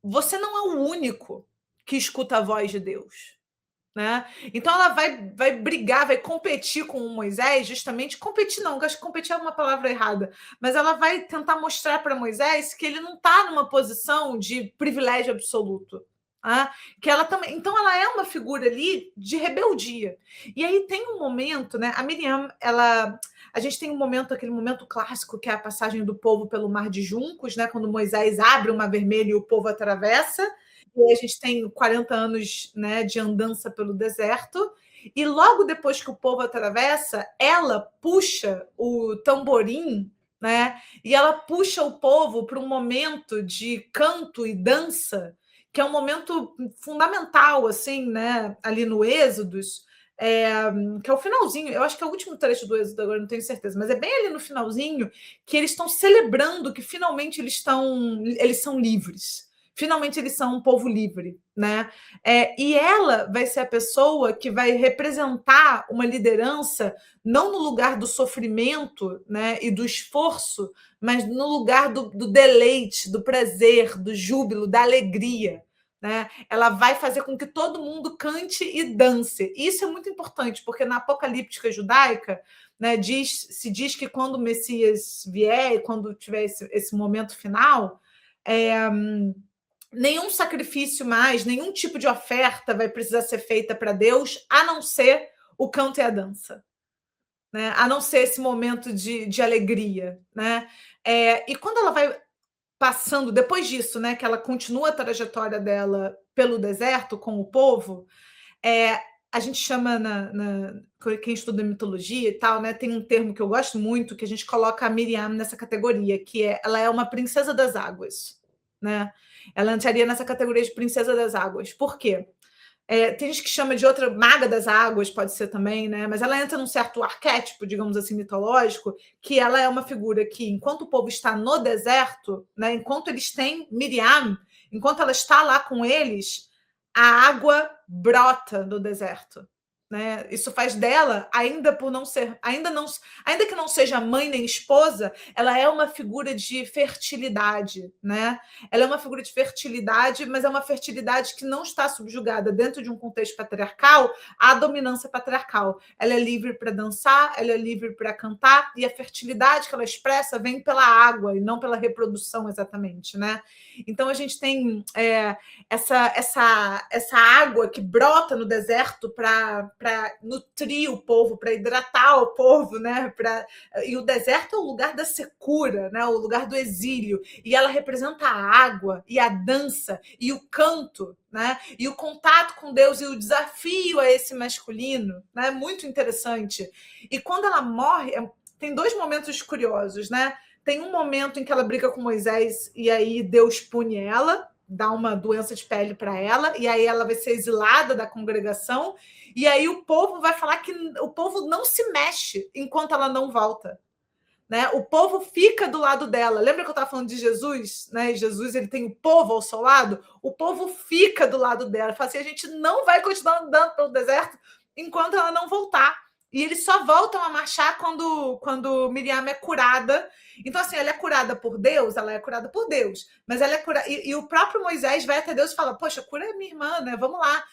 Speaker 2: você não é o único que escuta a voz de Deus. Né? Então ela vai brigar, vai competir com o Moisés, justamente competir não, acho que competir é uma palavra errada, mas ela vai tentar mostrar para Moisés que ele não está numa posição de privilégio absoluto. Tá? Que ela também, então ela é uma figura ali de rebeldia. E aí tem um momento, né? A Miriam, a gente tem um momento, aquele momento clássico que é a passagem do povo pelo Mar de Juncos, né? Quando Moisés abre o Mar Vermelho e o povo atravessa. E a gente tem 40 anos, né, de andança pelo deserto, e logo depois que o povo atravessa, ela puxa o tamborim, né, e ela puxa o povo para um momento de canto e dança, que é um momento fundamental, assim, né, ali no Êxodos, que é o finalzinho, eu acho que é o último trecho do Êxodo, agora não tenho certeza, mas é bem ali no finalzinho que eles estão celebrando que finalmente eles são livres. Finalmente eles são um povo livre, né? E ela vai ser a pessoa que vai representar uma liderança não no lugar do sofrimento, né, e do esforço, mas no lugar do deleite, do prazer, do júbilo, da alegria. Né? Ela vai fazer com que todo mundo cante e dance. Isso é muito importante, porque na apocalíptica judaica, né, se diz que quando o Messias vier, e quando tiver esse momento final, nenhum sacrifício mais, nenhum tipo de oferta vai precisar ser feita para Deus, a não ser o canto e a dança, né? A não ser esse momento de alegria. Né? E quando ela vai passando, depois disso, né, que ela continua a trajetória dela pelo deserto com o povo, a gente chama, quem estuda mitologia e tal, né, tem um termo que eu gosto muito, que a gente coloca a Miriam nessa categoria, que ela é uma princesa das águas. Né? Ela entraria nessa categoria de princesa das águas. Por quê? Tem gente que chama de outra maga das águas, pode ser também, né? Mas ela entra num certo arquétipo, digamos assim, mitológico, que ela é uma figura que, enquanto o povo está no deserto, né, enquanto eles têm Miriam, enquanto ela está lá com eles, a água brota do deserto. Né? Isso faz dela, ainda que não seja mãe nem esposa, ela é uma figura de fertilidade, né? Ela é uma figura de fertilidade, mas é uma fertilidade que não está subjugada dentro de um contexto patriarcal à dominância patriarcal. Ela é livre para dançar, ela é livre para cantar, e a fertilidade que ela expressa vem pela água e não pela reprodução exatamente, né? Então a gente tem essa água que brota no deserto para nutrir o povo, para hidratar o povo, né? E o deserto é o lugar da secura, né? O lugar do exílio. E ela representa a água e a dança e o canto, né? E o contato com Deus e o desafio a esse masculino, né? Muito interessante. E quando ela morre, tem dois momentos curiosos, né? Tem um momento em que ela briga com Moisés e aí Deus pune ela, dá uma doença de pele para ela, e aí ela vai ser exilada da congregação, e aí o povo vai falar que o povo não se mexe enquanto ela não volta. Né? O povo fica do lado dela. Lembra que eu estava falando de Jesus? Né? Jesus, ele tem o povo ao seu lado. O povo fica do lado dela. Fala assim, a gente não vai continuar andando pelo deserto enquanto ela não voltar. E eles só voltam a marchar quando Miriam é curada. Então, assim, ela é curada por Deus, mas ela é curada. E o próprio Moisés vai até Deus e fala: poxa, cura é minha irmã, né? Vamos lá.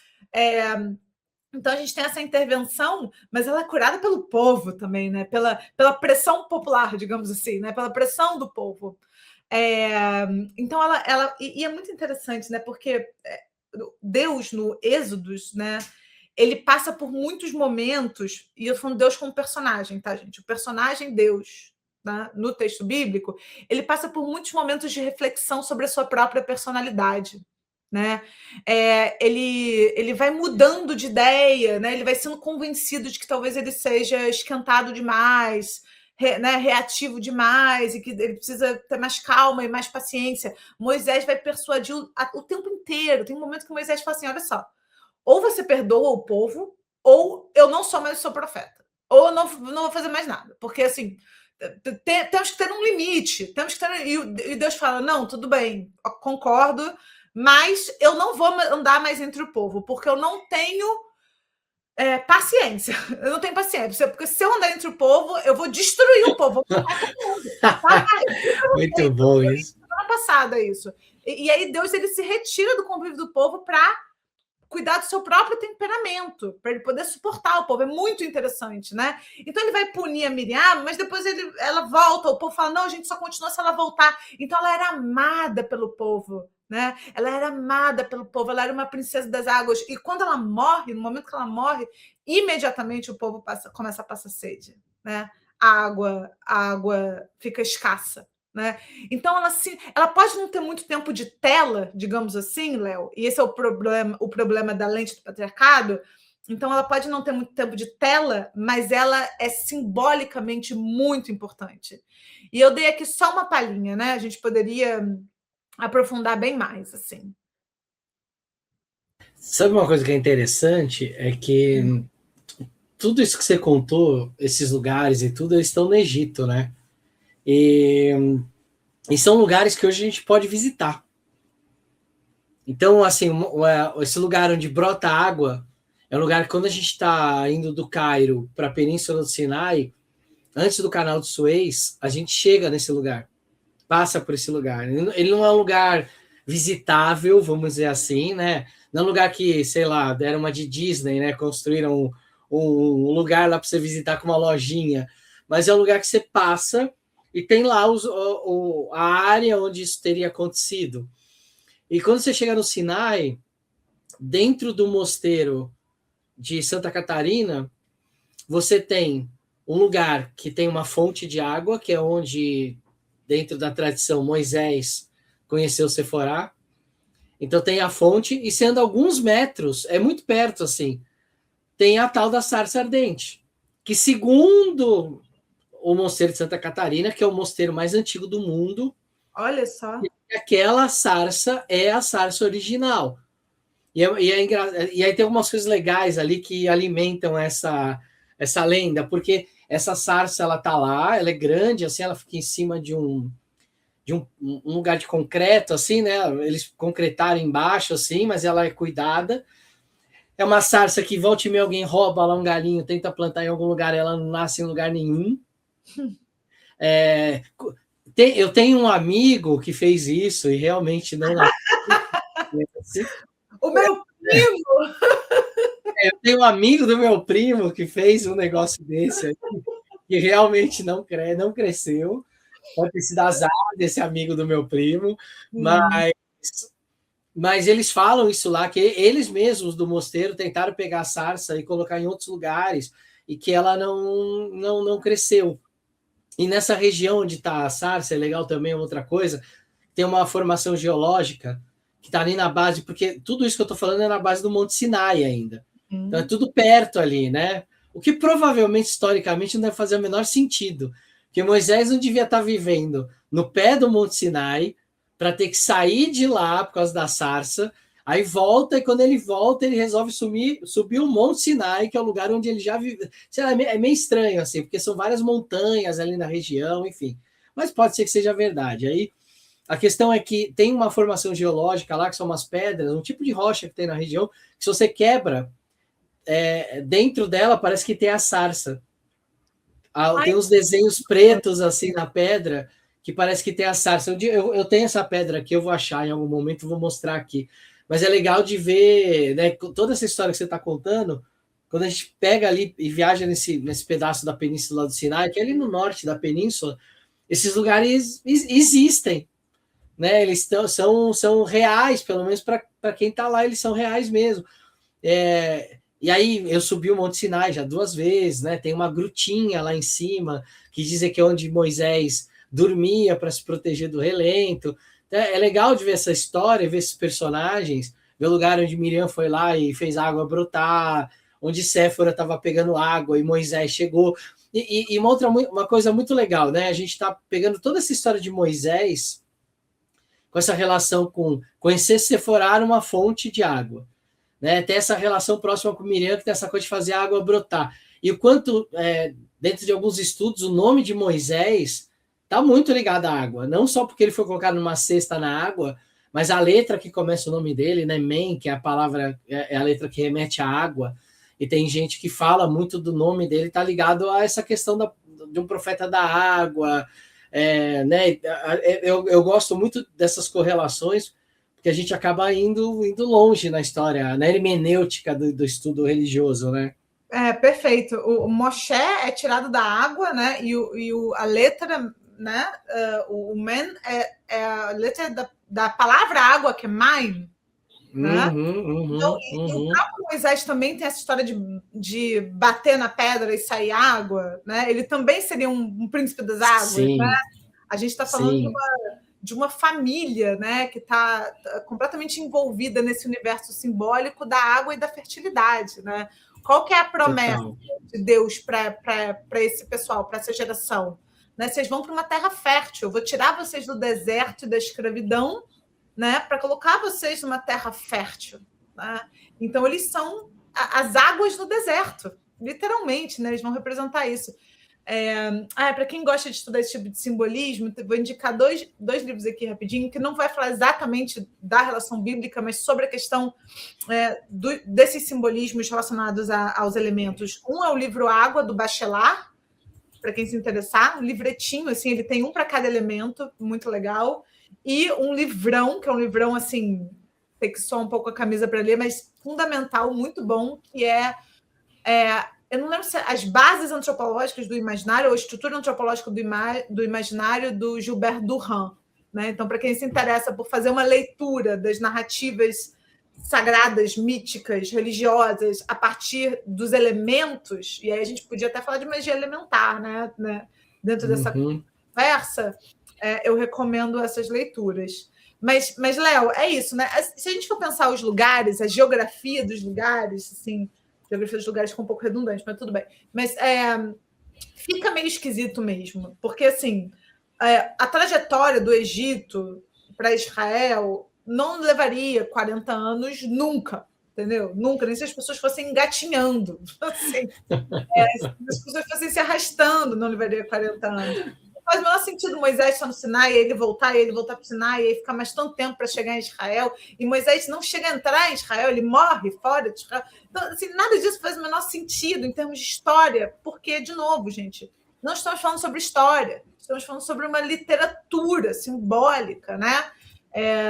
Speaker 2: Então a gente tem essa intervenção, mas ela é curada pelo povo também, né? Pela pressão popular, digamos assim, né? Pela pressão do povo. Então e é muito interessante, né? Porque Deus no Êxodos, né? Ele passa por muitos momentos, e eu tô falando Deus como personagem, tá, gente? O personagem Deus, né, no texto bíblico, ele passa por muitos momentos de reflexão sobre a sua própria personalidade. Né? Ele vai mudando de ideia, né? Ele vai sendo convencido de que talvez ele seja esquentado demais, né? Reativo demais, e que ele precisa ter mais calma e mais paciência. Moisés vai persuadir o tempo inteiro. Tem um momento que Moisés fala assim: olha só, ou você perdoa o povo, ou eu não sou mais o seu profeta. Ou eu não vou fazer mais nada. Porque, assim, temos que ter um limite, e Deus fala, não, tudo bem, concordo, mas eu não vou andar mais entre o povo, porque eu não tenho paciência. Eu não tenho paciência, porque se eu andar entre o povo, eu vou destruir o povo, vou matar todo mundo.
Speaker 1: Muito bom isso.
Speaker 2: Semana passada isso. E aí Deus ele se retira do convívio do povo para cuidar do seu próprio temperamento, para ele poder suportar o povo. É muito interessante, né? Então ele vai punir a Miriam, mas depois ela volta. O povo fala: não, a gente só continua se ela voltar. Então ela era amada pelo povo, né? Ela era amada pelo povo, ela era uma princesa das águas. E quando ela morre, no momento que ela morre, imediatamente o povo começa a passar sede, né? A água fica escassa. Né? Então, ela pode não ter muito tempo de tela, digamos assim, Léo, e esse é o problema da lente do patriarcado. Então, ela pode não ter muito tempo de tela, mas ela é simbolicamente muito importante. E eu dei aqui só uma palhinha, né? A gente poderia aprofundar bem mais, assim.
Speaker 1: Sabe uma coisa que é interessante? É que tudo isso que você contou, esses lugares e tudo, eles estão no Egito, né? E são lugares que hoje a gente pode visitar. Então, assim, esse lugar onde brota água é um lugar que quando a gente está indo do Cairo para a Península do Sinai, antes do Canal de Suez, a gente chega nesse lugar, passa por esse lugar. Ele não é um lugar visitável, vamos dizer assim, né? Não é um lugar que, sei lá, deram uma de Disney, né? Construíram um lugar lá para você visitar com uma lojinha. Mas é um lugar que você passa e tem lá a área onde isso teria acontecido. E quando você chega no Sinai, dentro do mosteiro de Santa Catarina, você tem um lugar que tem uma fonte de água, que é onde, dentro da tradição, Moisés conheceu Seforá. Então tem a fonte, e sendo alguns metros, é muito perto assim, tem a tal da sarça ardente, que segundo o mosteiro de Santa Catarina, que é o mosteiro mais antigo do mundo,
Speaker 2: olha só,
Speaker 1: aquela sarça é a sarça original. E aí tem algumas coisas legais ali que alimentam essa lenda, porque essa sarça ela tá lá, ela é grande, assim, ela fica em cima de um lugar de concreto, assim, né? Eles concretaram embaixo, assim, mas ela é cuidada. É uma sarça que volta e meia alguém rouba lá um galinho, tenta plantar em algum lugar, ela não nasce em lugar nenhum. Eu tenho um amigo que fez isso e realmente não nasceu.
Speaker 2: O meu primo!
Speaker 1: Eu tenho um amigo do meu primo que fez um negócio desse aí, que realmente não cresceu. Pode ter sido azar desse amigo do meu primo, mas eles falam isso lá, que eles mesmos do mosteiro tentaram pegar a sarça e colocar em outros lugares e que ela não cresceu. E nessa região onde está a sarça, é legal também outra coisa, tem uma formação geológica que está ali na base, porque tudo isso que eu estou falando é na base do Monte Sinai ainda. Então é tudo perto ali, né? O que provavelmente, historicamente, não deve fazer o menor sentido. Porque Moisés não devia estar vivendo no pé do Monte Sinai para ter que sair de lá por causa da sarça. Aí volta, e quando ele volta, ele resolve subir o Monte Sinai, que é o lugar onde ele já vive. Sei lá, é meio estranho, assim, porque são várias montanhas ali na região, enfim. Mas pode ser que seja verdade. Aí a questão é que tem uma formação geológica lá, que são umas pedras, um tipo de rocha que tem na região, que se você quebra, dentro dela parece que tem a sarça. Tem uns desenhos pretos assim na pedra que parece que tem a sarça. Eu tenho essa pedra aqui, eu vou achar em algum momento, vou mostrar aqui. Mas é legal de ver, né, toda essa história que você está contando, quando a gente pega ali e viaja nesse pedaço da Península do Sinai, que é ali no norte da península, esses lugares existem, né? Eles são reais, pelo menos para quem está lá, eles são reais mesmo. E aí eu subi o Monte Sinai já 2 vezes, né? Tem uma grutinha lá em cima que dizem que é onde Moisés dormia para se proteger do relento. Então, é legal de ver essa história, ver esses personagens, ver o lugar onde Miriam foi lá e fez a água brotar, onde Séfora estava pegando água e Moisés chegou. E uma coisa muito legal, né? A gente está pegando toda essa história de Moisés com essa relação com conhecer Seforá uma fonte de água. Né, tem essa relação próxima com Miriam, que tem essa coisa de fazer a água brotar. E o quanto dentro de alguns estudos, o nome de Moisés está muito ligado à água, não só porque ele foi colocado numa cesta na água, mas a letra que começa o nome dele, né, Men, que é a palavra, é a letra que remete à água, e tem gente que fala muito do nome dele, está ligado a essa questão de um profeta da água, né? Eu gosto muito dessas correlações, porque a gente acaba indo longe na história, na hermenêutica do estudo religioso, né?
Speaker 2: Perfeito. O Moshe é tirado da água, né? A letra, né? O Men é a letra da palavra água, que é Maim, né? Então, o próprio Moisés também tem essa história de bater na pedra e sair água, né? Ele também seria um príncipe das águas,
Speaker 1: sim,
Speaker 2: né? A gente está falando de uma família, né, que está completamente envolvida nesse universo simbólico da água e da fertilidade, né? Qual que é a promessa de Deus para esse pessoal, para essa geração? Né? Vocês vão para uma terra fértil, eu vou tirar vocês do deserto e da escravidão, né, para colocar vocês numa terra fértil. Né? Então, eles são as águas do deserto, literalmente, né? Eles vão representar isso. Para quem gosta de estudar esse tipo de simbolismo, vou indicar dois livros aqui rapidinho, que não vai falar exatamente da relação bíblica, mas sobre a questão desses simbolismos relacionados aos elementos. Um é o livro Água, do Bachelard, para quem se interessar, um livretinho, assim, ele tem um para cada elemento, muito legal, e um livrão, que é um livrão, assim, tem que soar um pouco a camisa para ler, mas fundamental, muito bom, que eu não lembro se as bases antropológicas do imaginário ou a estrutura antropológica do imaginário do Gilbert Durand. Né? Então, para quem se interessa por fazer uma leitura das narrativas sagradas, míticas, religiosas, a partir dos elementos, e aí a gente podia até falar de magia elementar, né? Dentro dessa conversa, eu recomendo essas leituras. Mas Léo, é isso, né? Se a gente for pensar os lugares, a geografia dos lugares, assim, geografia dos lugares ficou um pouco redundante, mas tudo bem. Mas fica meio esquisito mesmo, porque assim, a trajetória do Egito para Israel não levaria 40 anos nunca, entendeu? Nunca, nem se as pessoas fossem engatinhando. Assim, se as pessoas fossem se arrastando, não levaria 40 anos. Faz o menor sentido Moisés estar no Sinai, ele voltar para o Sinai, e aí ficar mais tanto tempo para chegar em Israel, e Moisés não chega a entrar em Israel, ele morre fora de Israel. Então, assim, nada disso faz o menor sentido em termos de história, porque, de novo, gente, não estamos falando sobre história, estamos falando sobre uma literatura simbólica, né?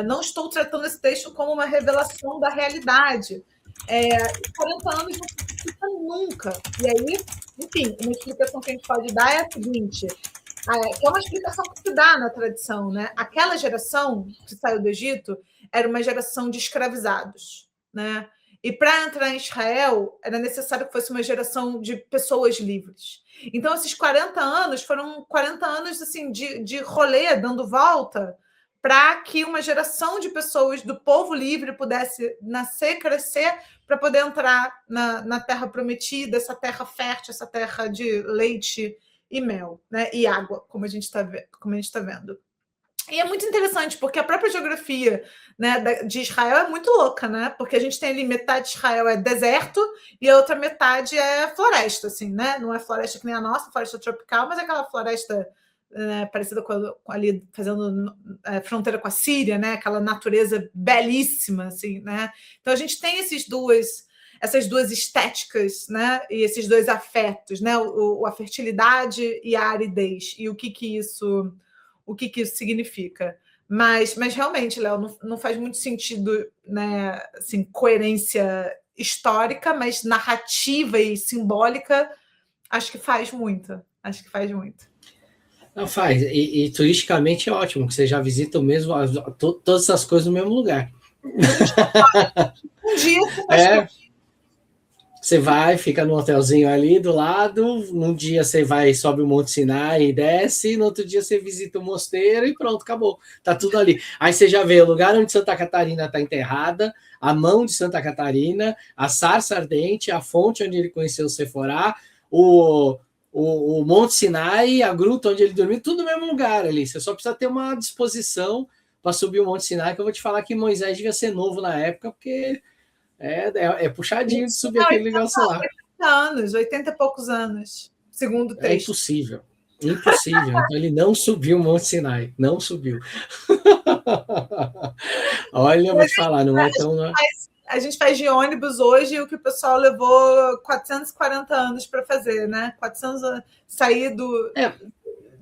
Speaker 2: Não estou tratando esse texto como uma revelação da realidade. 40 anos não fica nunca. E aí, enfim, uma explicação que a gente pode dar é a seguinte: que é uma explicação que se dá na tradição, né? Aquela geração que saiu do Egito era uma geração de escravizados, né? E para entrar em Israel era necessário que fosse uma geração de pessoas livres. Então, esses 40 anos foram 40 anos assim, de rolê, dando volta, para que uma geração de pessoas do povo livre pudesse nascer, crescer, para poder entrar na terra prometida, essa terra fértil, essa terra de leite e mel, né? E água, como a gente está vendo. E é muito interessante, porque a própria geografia, né, de Israel é muito louca, né? Porque a gente tem ali metade de Israel é deserto e a outra metade é floresta, assim, né? Não é floresta que nem a nossa, floresta tropical, mas é aquela floresta parecida com ali fazendo fronteira com a Síria, né? Aquela natureza belíssima, assim, né? Então a gente tem essas duas estéticas, né? E esses dois afetos, né? A fertilidade e a aridez. E o que isso significa. Mas realmente, Léo, não faz muito sentido, né? Assim, coerência histórica, mas narrativa e simbólica, acho que faz muito.
Speaker 1: Não faz. E turisticamente é ótimo, que você já visita mesmo todas essas coisas no mesmo lugar.
Speaker 2: Um dia
Speaker 1: você vai, fica no hotelzinho ali do lado, num dia você vai, sobe o Monte Sinai e desce, no outro dia você visita o mosteiro e pronto, acabou. Tá tudo ali. Aí você já vê o lugar onde Santa Catarina está enterrada, a mão de Santa Catarina, a sarça ardente, a fonte onde ele conheceu o Seforá, o Monte Sinai, a gruta onde ele dormiu, tudo no mesmo lugar ali. Você só precisa ter uma disposição para subir o Monte Sinai, que eu vou te falar que Moisés devia ser novo na época, porque é puxadinho de subir aquele negócio lá.
Speaker 2: 80 e poucos anos. segundo o
Speaker 1: É
Speaker 2: texto.
Speaker 1: impossível. Impossível. Então ele não subiu o Monte Sinai. Não subiu. Olha, eu vou te falar, não é tão.
Speaker 2: A gente faz de ônibus hoje o que o pessoal levou 440 anos para fazer, né? 400 anos, sair do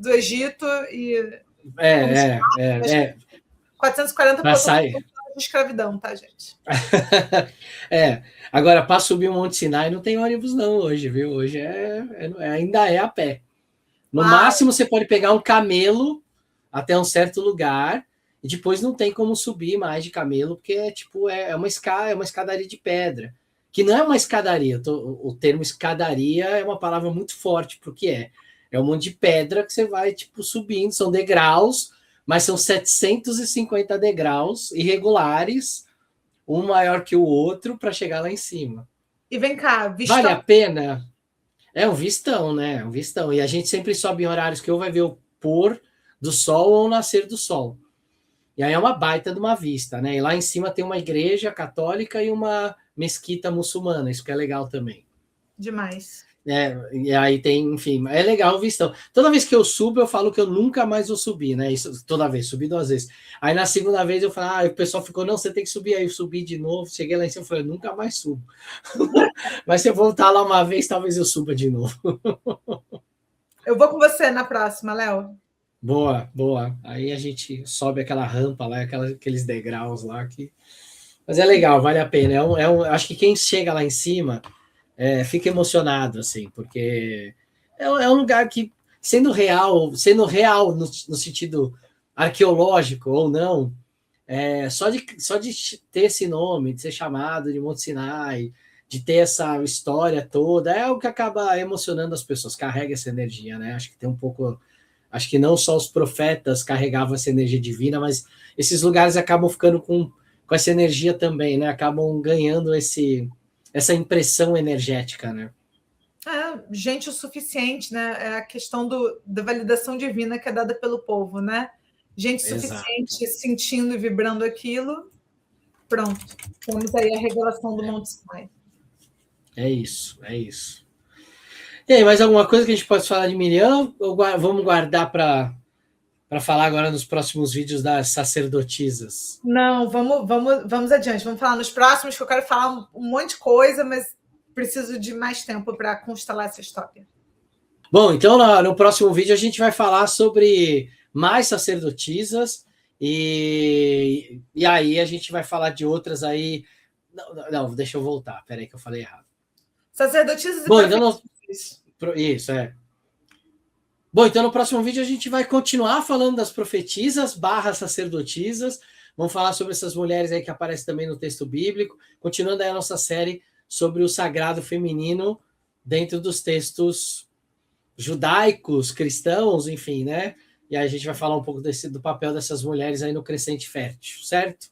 Speaker 2: Egito e.
Speaker 1: É.
Speaker 2: 440
Speaker 1: Para
Speaker 2: botou
Speaker 1: sair.
Speaker 2: de escravidão, tá, gente?
Speaker 1: Agora, para subir o Monte Sinai não tem ônibus, não, hoje, viu? Hoje ainda é a pé. No máximo, você pode pegar um camelo até um certo lugar, e depois não tem como subir mais de camelo, porque é uma escadaria de pedra. Que não é uma escadaria. O termo escadaria é uma palavra muito forte para o que é. É um monte de pedra que você vai subindo, são degraus, mas são 750 degraus irregulares, um maior que o outro, para chegar lá em cima.
Speaker 2: E vem cá,
Speaker 1: Vale a pena? É um vistão, né? Um vistão. E a gente sempre sobe em horários que ou vai ver o pôr do sol ou o nascer do sol. E aí é uma baita de uma vista, né? E lá em cima tem uma igreja católica e uma mesquita muçulmana, isso que é legal também.
Speaker 2: Demais.
Speaker 1: E aí tem, enfim, é legal o vistão. Toda vez que eu subo, eu falo que eu nunca mais vou subir, né? Isso, toda vez, subi 2 vezes. Aí na segunda vez eu falei, o pessoal ficou, não, você tem que subir. Aí eu subi de novo, cheguei lá em cima e falei, nunca mais subo. Mas se eu voltar lá uma vez, talvez eu suba de novo.
Speaker 2: Eu vou com você na próxima, Léo.
Speaker 1: Boa, boa. Aí a gente sobe aquela rampa lá, aqueles degraus lá que. Mas é legal, vale a pena. Acho que quem chega lá em cima fica emocionado, assim, porque é um lugar que, sendo real no sentido arqueológico ou não, só de ter esse nome, de ser chamado de Monte Sinai, de ter essa história toda, é o que acaba emocionando as pessoas, carrega essa energia, né? Acho que tem um pouco. Acho que não só os profetas carregavam essa energia divina, mas esses lugares acabam ficando com essa energia também, né? Acabam ganhando essa impressão energética, né?
Speaker 2: Gente o suficiente, né? É a questão da validação divina que é dada pelo povo, né? Gente suficiente sentindo e vibrando aquilo. Pronto. Temos aí a revelação do Monte Sinai.
Speaker 1: É isso. E aí, mais alguma coisa que a gente pode falar de Miriam? Ou vamos guardar para falar agora nos próximos vídeos das sacerdotisas?
Speaker 2: Não, vamos adiante. Vamos falar nos próximos, que eu quero falar um monte de coisa, mas preciso de mais tempo para constelar essa história.
Speaker 1: Bom, então no próximo vídeo a gente vai falar sobre mais sacerdotisas e aí a gente vai falar de outras aí. Não, deixa eu voltar. Peraí que eu falei errado.
Speaker 2: Sacerdotisas e
Speaker 1: Bom, então isso, Bom, então no próximo vídeo a gente vai continuar falando das profetisas / sacerdotisas. Vamos falar sobre essas mulheres aí que aparecem também no texto bíblico, continuando aí a nossa série sobre o sagrado feminino dentro dos textos judaicos, cristãos, enfim, né? E aí a gente vai falar um pouco do papel dessas mulheres aí no crescente fértil, certo?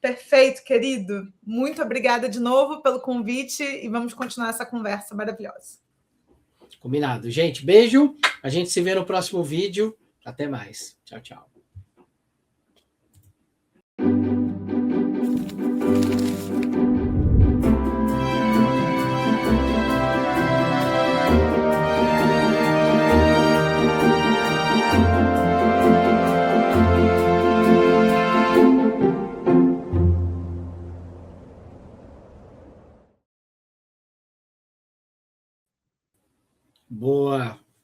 Speaker 2: Perfeito, querido. Muito obrigada de novo pelo convite e vamos continuar essa conversa maravilhosa.
Speaker 1: Combinado. Gente, beijo. A gente se vê no próximo vídeo. Até mais. Tchau, tchau.